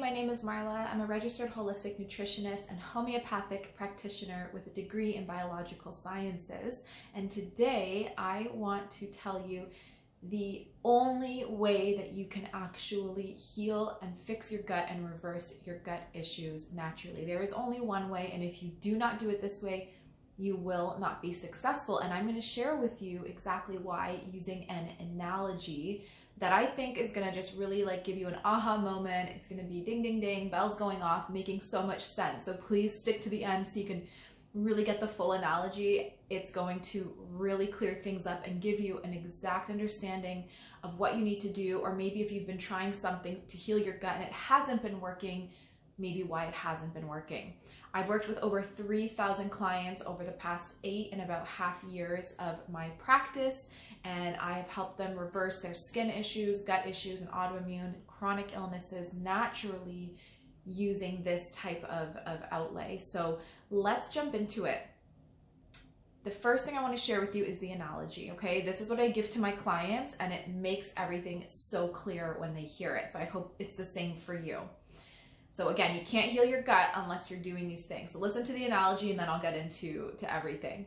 my name is Marla. I'm a registered holistic nutritionist and homeopathic practitioner with a degree in biological sciences. And today I want to tell you the only way that you can actually heal and fix your gut and reverse your gut issues naturally. There is only one way, and if you do not do it this way, you will not be successful. And I'm going to share with you exactly why using an analogy that I think is going to just really give you an aha moment. It's going to be ding, ding, ding, bells going off, making so much sense. So please stick to the end so you can really get the full analogy. It's going to really clear things up and give you an exact understanding of what you need to do, or maybe if you've been trying something to heal your gut and it hasn't been working, maybe why it hasn't been working. I've worked with over 3,000 clients over the past 8.5 years of my practice, and I've helped them reverse their skin issues, gut issues, and autoimmune chronic illnesses naturally using this type of outlay. So let's jump into it. The first thing I want to share with you is the analogy, okay? This is what I give to my clients, and it makes everything so clear when they hear it. So I hope it's the same for you. So again, you can't heal your gut unless you're doing these things. So listen to the analogy and then I'll get into everything.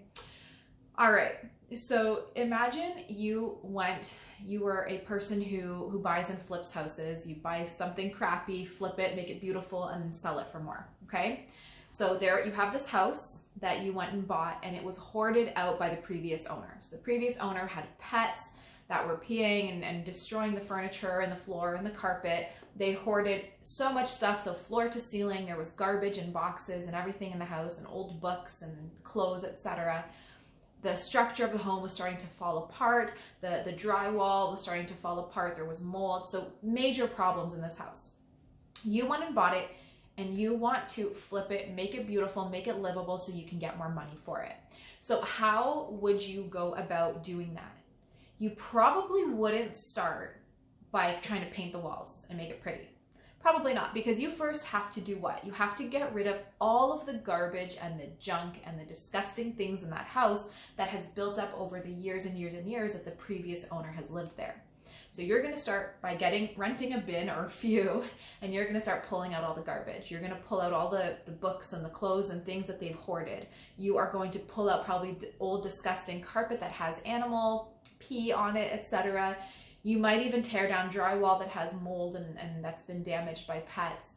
All right, so imagine you were a person who buys and flips houses. You buy something crappy, flip it, make it beautiful, and then sell it for more, okay? So there you have this house that you went and bought, and it was hoarded out by the previous owners. The previous owner had pets that were peeing and destroying the furniture and the floor and the carpet. They hoarded so much stuff, so floor to ceiling, there was garbage and boxes and everything in the house, and old books and clothes, etc. The structure of the home was starting to fall apart. The drywall was starting to fall apart. There was mold, so major problems in this house. You went and bought it, and you want to flip it, make it beautiful, make it livable so you can get more money for it. So how would you go about doing that? You probably wouldn't start by trying to paint the walls and make it pretty. Probably not, because you first have to do what? You have to get rid of all of the garbage and the junk and the disgusting things in that house that has built up over the years and years and years that the previous owner has lived there. So you're going to start by renting a bin or a few, and you're going to start pulling out all the garbage. You're going to pull out all the books and the clothes and things that they've hoarded. You are going to pull out probably old disgusting carpet that has animal pee on it, etc. You might even tear down drywall that has mold and that's been damaged by pets.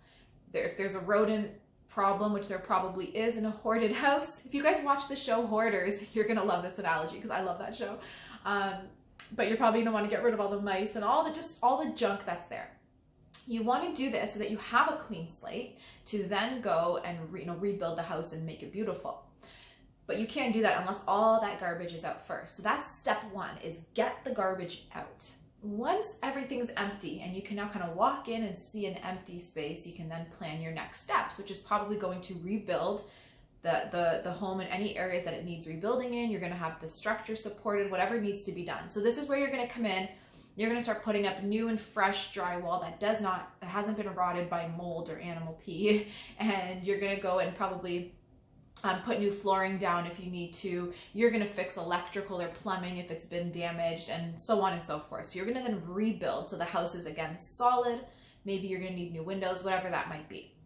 If there's a rodent problem, which there probably is in a hoarded house. If you guys watch the show Hoarders, you're gonna love this analogy because I love that show. But you're probably gonna want to get rid of all the mice and all the junk that's there. You want to do this so that you have a clean slate to then go and rebuild the house and make it beautiful. But you can't do that unless all that garbage is out first. So that's step one, is get the garbage out. Once everything's empty and you can now kind of walk in and see an empty space, you can then plan your next steps, which is probably going to rebuild the home in any areas that it needs rebuilding in. You're going to have the structure supported, whatever needs to be done. So this is where you're going to come in. You're going to start putting up new and fresh drywall that hasn't been rotted by mold or animal pee, and you're going to go and probably put new flooring down if you need to. You're going to fix electrical or plumbing if it's been damaged, and so on and so forth. So you're going to then rebuild so the house is again solid. Maybe you're going to need new windows, whatever that might be.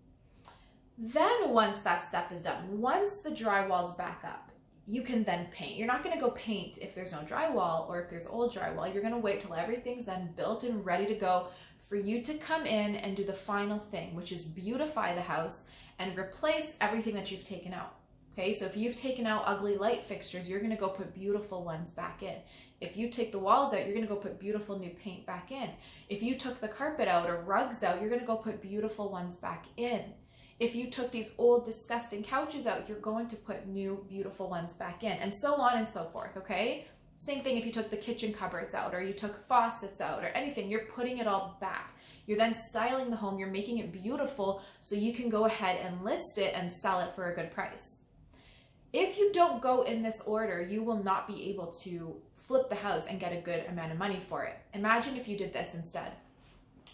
Then once that step is done, once the drywall's back up, you can then paint. You're not going to go paint if there's no drywall or if there's old drywall. You're going to wait till everything's then built and ready to go for you to come in and do the final thing, which is beautify the house and replace everything that you've taken out. Okay, so if you've taken out ugly light fixtures, you're gonna go put beautiful ones back in. If you take the walls out, you're gonna go put beautiful new paint back in. If you took the carpet out or rugs out, you're gonna go put beautiful ones back in. If you took these old disgusting couches out, you're going to put new beautiful ones back in, and so on and so forth, okay? Same thing if you took the kitchen cupboards out or you took faucets out or anything, you're putting it all back. You're then styling the home, you're making it beautiful so you can go ahead and list it and sell it for a good price. If you don't go in this order, you will not be able to flip the house and get a good amount of money for it. Imagine if you did this instead.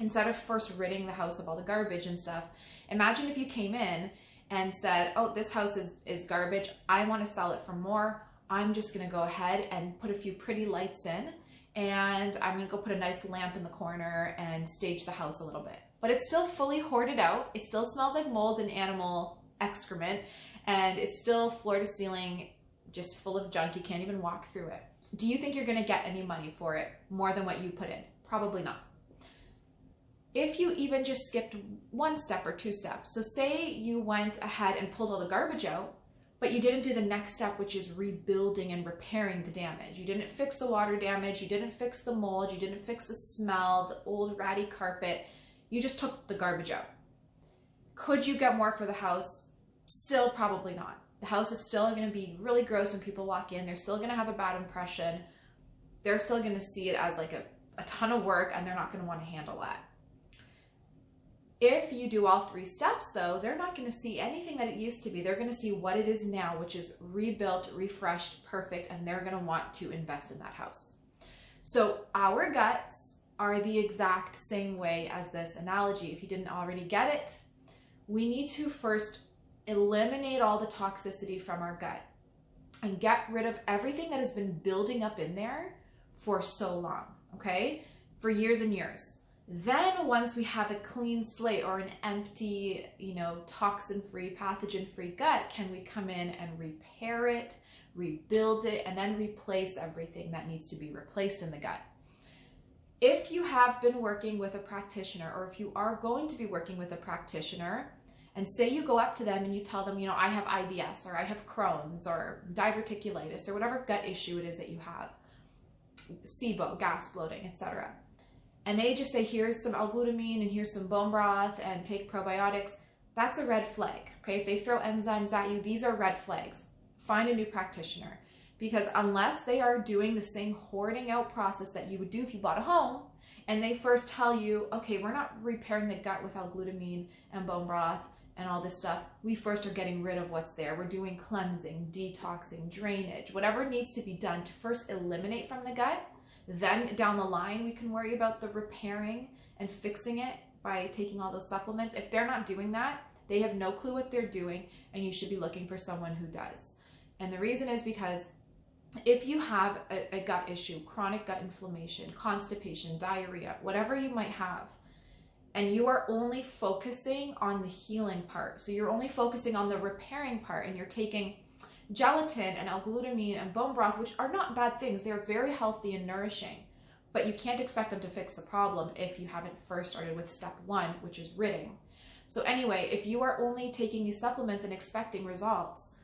Instead of first ridding the house of all the garbage and stuff, imagine if you came in and said, oh, this house is garbage. I want to sell it for more. I'm just going to go ahead and put a few pretty lights in, and I'm going to go put a nice lamp in the corner and stage the house a little bit. but it's still fully hoarded out. It still smells like mold and animal excrement, and it's still floor to ceiling, just full of junk. You can't even walk through it. Do you think you're going to get any money for it more than what you put in? Probably not. If you even just skipped one step or two steps, so say you went ahead and pulled all the garbage out, but you didn't do the next step, which is rebuilding and repairing the damage. You didn't fix the water damage, you didn't fix the mold, you didn't fix the smell, the old ratty carpet, you just took the garbage out. Could you get more for the house? Still probably not. The house is still going to be really gross when people walk in. They're still going to have a bad impression. They're still going to see it as like a ton of work, and they're not going to want to handle that. If you do all three steps though, they're not going to see anything that it used to be. They're going to see what it is now, which is rebuilt, refreshed, perfect, and they're going to want to invest in that house. So our guts are the exact same way as this analogy. If you didn't already get it, we need to first eliminate all the toxicity from our gut and get rid of everything that has been building up in there for so long, okay? For years and years. Then once we have a clean slate or an empty, toxin-free, pathogen-free gut, can we come in and repair it, rebuild it, and then replace everything that needs to be replaced in the gut. If you have been working with a practitioner, or if you are going to be working with a practitioner, and say you go up to them and you tell them, I have IBS, or I have Crohn's, or diverticulitis, or whatever gut issue it is that you have, SIBO, gas, bloating, etc. And they just say, here's some L-glutamine and here's some bone broth and take probiotics. That's a red flag, okay? If they throw enzymes at you, these are red flags. Find a new practitioner, because unless they are doing the same hoarding out process that you would do if you bought a home, and they first tell you, okay, we're not repairing the gut with L-glutamine and bone broth and all this stuff. We first are getting rid of what's there. We're doing cleansing, detoxing, drainage, whatever needs to be done to first eliminate from the gut. Then down the line, we can worry about the repairing and fixing it by taking all those supplements. If they're not doing that, they have no clue what they're doing, and you should be looking for someone who does. And the reason is because if you have a gut issue, chronic gut inflammation, constipation, diarrhea, whatever you might have, and you are only focusing on the healing part, so you're only focusing on the repairing part, and you're taking gelatin and L-glutamine and bone broth, which are not bad things. They're very healthy and nourishing, but you can't expect them to fix the problem if you haven't first started with step one, which is ridding. So anyway, if you are only taking these supplements and expecting results,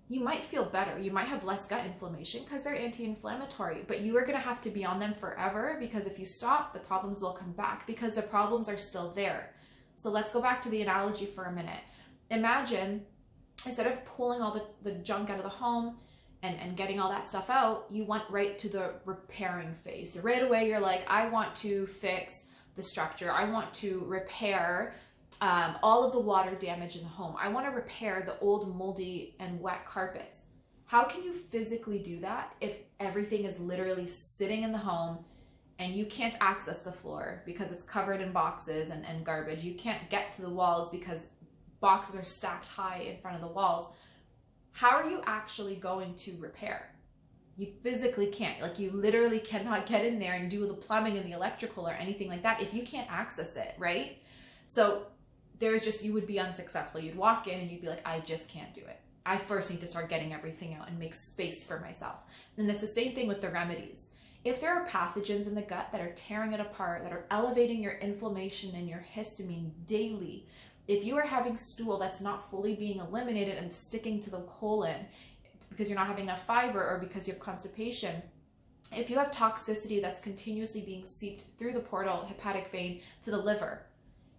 you might feel better. You might have less gut inflammation because they're anti-inflammatory, but you are going to have to be on them forever, because if you stop, the problems will come back because the problems are still there. So let's go back to the analogy for a minute. Imagine, instead of pulling all the junk out of the home and getting all that stuff out, you went right to the repairing phase. So right away, you're like, I want to fix the structure. I want to repair all of the water damage in the home. I want to repair the old moldy and wet carpets. How can you physically do that if everything is literally sitting in the home and you can't access the floor because it's covered in boxes and garbage? You can't get to the walls because boxes are stacked high in front of the walls. How are you actually going to repair? You physically can't. Like, you literally cannot get in there and do the plumbing and the electrical or anything like that if you can't access it, right? So you would be unsuccessful. You'd walk in and you'd be like, I just can't do it. I first need to start getting everything out and make space for myself. And it's the same thing with the remedies. If there are pathogens in the gut that are tearing it apart, that are elevating your inflammation and your histamine daily, if you are having stool that's not fully being eliminated and sticking to the colon because you're not having enough fiber or because you have constipation, if you have toxicity that's continuously being seeped through the portal hepatic vein to the liver,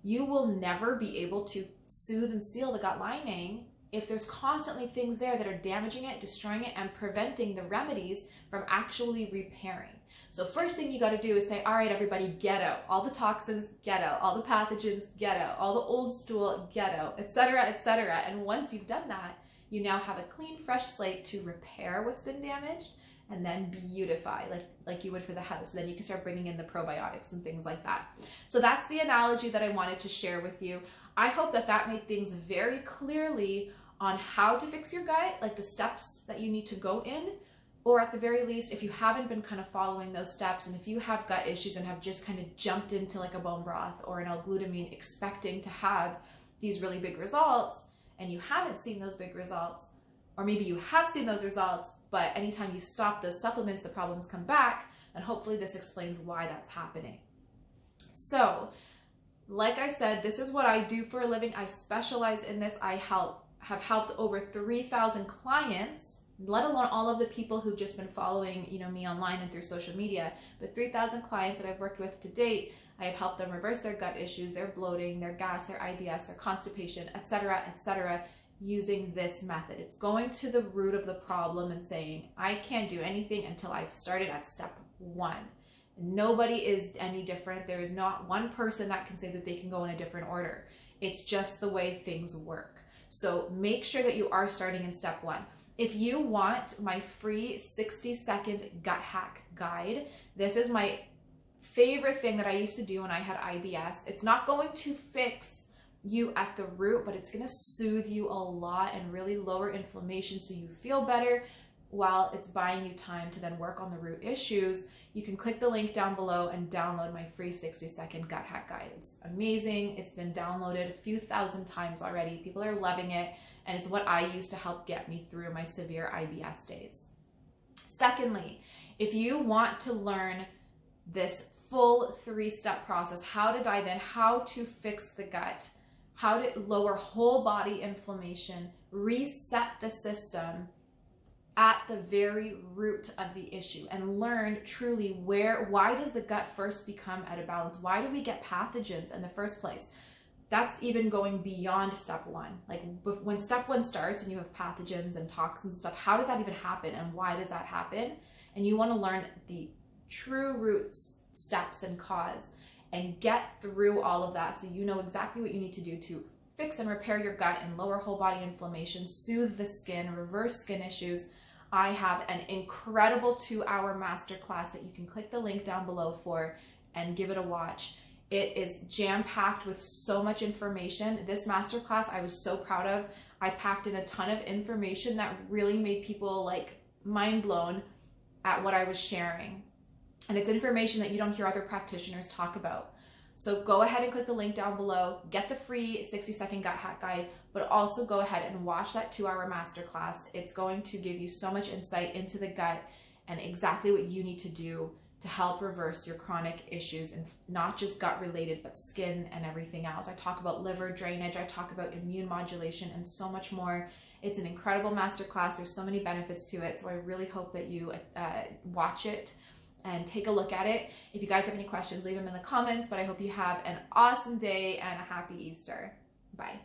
you will never be able to soothe and seal the gut lining if there's constantly things there that are damaging it, destroying it, and preventing the remedies from actually repairing. So first thing you got to do is say, all right, everybody, get out. All the toxins, get out. All the pathogens, get out. All the old stool, get out, etc., etc. And once you've done that, you now have a clean, fresh slate to repair what's been damaged and then beautify like you would for the house. Then you can start bringing in the probiotics and things like that. So that's the analogy that I wanted to share with you. I hope that made things very clearly on how to fix your gut, like the steps that you need to go in Or at the very least, if you haven't been kind of following those steps, and if you have gut issues and have just kind of jumped into like a bone broth or an L-glutamine expecting to have these really big results, and you haven't seen those big results, or maybe you have seen those results, but anytime you stop those supplements, the problems come back, and hopefully this explains why that's happening. So, like I said, this is what I do for a living. I specialize in this. I have helped over 3,000 clients, let alone all of the people who've just been following, me online and through social media, but 3,000 clients that I've worked with to date. I have helped them reverse their gut issues, their bloating, their gas, their IBS, their constipation, etc., using this method. It's going to the root of the problem and saying, I can't do anything until I've started at step 1. Nobody is any different. There is not one person that can say that they can go in a different order. It's just the way things work. So make sure that you are starting in step 1. If you want my free 60-second gut hack guide, this is my favorite thing that I used to do when I had IBS. It's not going to fix you at the root, but it's going to soothe you a lot and really lower inflammation so you feel better while it's buying you time to then work on the root issues. You can click the link down below and download my free 60-second gut hack guide. It's amazing. It's been downloaded a few thousand times already. People are loving it, and it's what I use to help get me through my severe IBS days. Secondly, if you want to learn this full 3-step process, how to dive in, how to fix the gut, how to lower whole body inflammation, reset the system at the very root of the issue, and learn truly why does the gut first become out of balance? Why do we get pathogens in the first place? That's even going beyond step 1. Like when step 1 starts and you have pathogens and toxins and stuff, how does that even happen and why does that happen? And you want to learn the true roots, steps, and cause, and get through all of that so you know exactly what you need to do to fix and repair your gut and lower whole body inflammation, soothe the skin, reverse skin issues. I have an incredible 2-hour masterclass that you can click the link down below for and give it a watch. It is jam-packed with so much information. This masterclass I was so proud of. I packed in a ton of information that really made people like mind blown at what I was sharing. And it's information that you don't hear other practitioners talk about. So go ahead and click the link down below, get the free 60-second gut hack guide, but also go ahead and watch that 2-hour masterclass. It's going to give you so much insight into the gut and exactly what you need to do to help reverse your chronic issues, and not just gut related, but skin and everything else. I talk about liver drainage, I talk about immune modulation, and so much more. It's an incredible masterclass. There's so many benefits to it. So I really hope that you watch it and take a look at it. If you guys have any questions, leave them in the comments, but I hope you have an awesome day and a happy Easter. Bye.